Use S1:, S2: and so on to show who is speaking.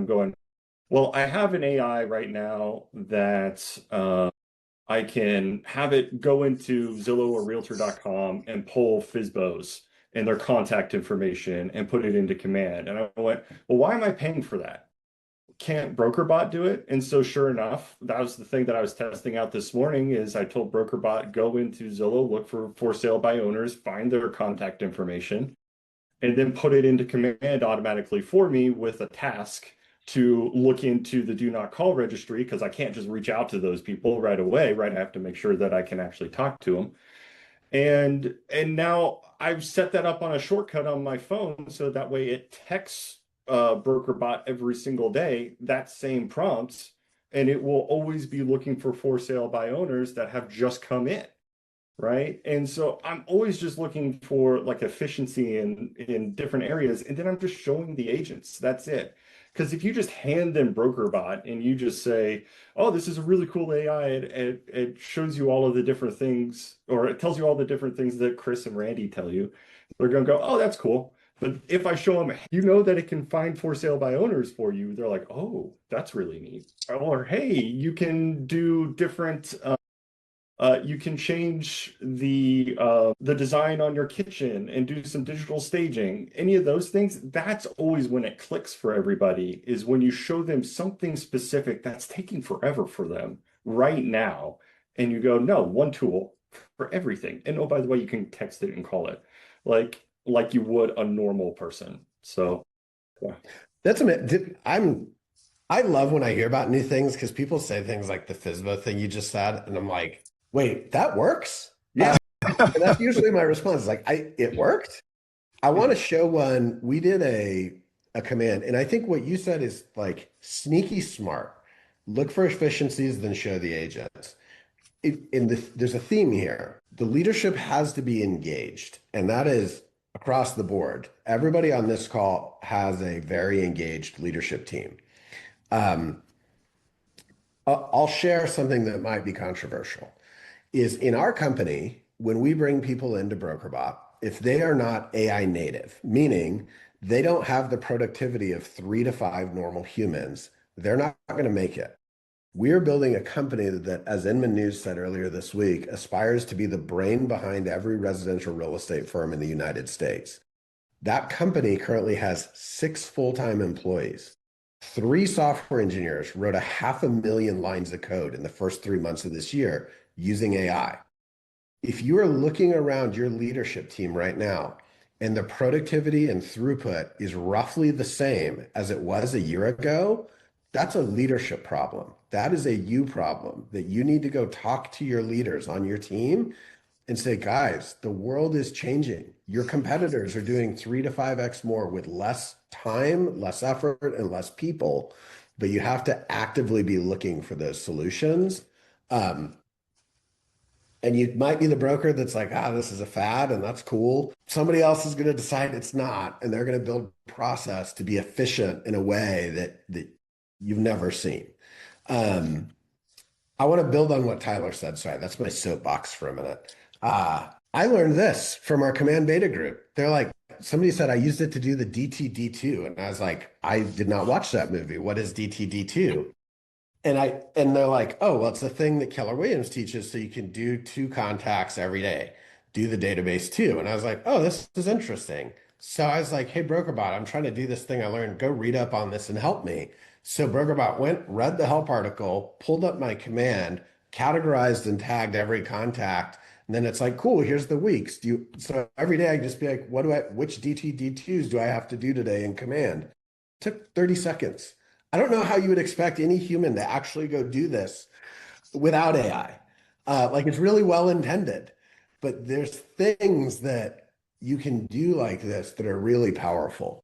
S1: I'm going, well, I have an AI right now that I can have it go into Zillow or Realtor.com and pull FSBOs and their contact information and put it into command. And I went, well, why am I paying for that? Can't BrokerBot do it? And so sure enough, that was the thing that I was testing out this morning is I told BrokerBot, go into Zillow, look for sale by owners, find their contact information, and then put it into command automatically for me with a task to look into the do not call registry because I can't just reach out to those people right away, right? I have to make sure that I can actually talk to them. And now I've set that up on a shortcut on my phone so that way it texts BrokerBot every single day that same prompts, and it will always be looking for sale by owners that have just come in, right? And so I'm always just looking for like efficiency in different areas, and then I'm just showing the agents. That's it. Because if you just hand them BrokerBot and you just say, oh, this is a really cool AI, it shows you all of the different things, or it tells you all the different things that Chris and Randy tell you, they're going to go, oh, that's cool. But if I show them, you know that it can find for sale by owners for you, they're like, oh, that's really neat. Or, hey, you can do different you can change the design on your kitchen and do some digital staging. Any of those things, that's always when it clicks for everybody, is when you show them something specific that's taking forever for them right now. And you go, no, one tool for everything. And oh, by the way, you can text it and call it like you would a normal person. So yeah.
S2: That's I love when I hear about new things because people say things like the FSBO thing you just said, and I'm like, wait, that works?
S1: Yeah.
S2: And that's usually my response. Like, it worked. I want to show one. We did a command, and I think what you said is like sneaky smart. Look for efficiencies, then show the agents. There's a theme here. The leadership has to be engaged, and that is across the board. Everybody on this call has a very engaged leadership team. I'll share something that might be controversial. Is in our company, when we bring people into BrokerBot, if they are not AI native, meaning they don't have the productivity of 3 to 5 normal humans, they're not going to make it. We're building a company that, as Inman News said earlier this week, aspires to be the brain behind every residential real estate firm in the United States. That company currently has 6 full-time employees. 3 software engineers wrote 500,000 lines of code in the first 3 months of this year using AI. If you are looking around your leadership team right now and the productivity and throughput is roughly the same as it was a year ago, that's a leadership problem. That is a you problem that you need to go talk to your leaders on your team and say, guys, the world is changing. Your competitors are doing 3 to 5x more with less time, less effort, and less people, but you have to actively be looking for those solutions. And you might be the broker that's like, this is a fad and that's cool. Somebody else is going to decide it's not, and they're going to build a process to be efficient in a way that you've never seen. I want to build on what Tyler said. Sorry, that's my soapbox for a minute. I learned this from our command beta group. They're like, somebody said I used it to do the DTD2. And I was like, I did not watch that movie. What is DTD2? And they're like, oh, well, it's the thing that Keller Williams teaches, so you can do 2 contacts every day, do the database too. And I was like, oh, this is interesting. So I was like, hey, BrokerBot, I'm trying to do this thing I learned. Go read up on this and help me. So BrokerBot went, read the help article, pulled up my command, categorized and tagged every contact. And then it's like, cool, here's the weeks. So every day I just be like, which DTD2s do I have to do today in command? It took 30 seconds. I don't know how you would expect any human to actually go do this without AI. Like, it's really well intended, but there's things that you can do like this that are really powerful.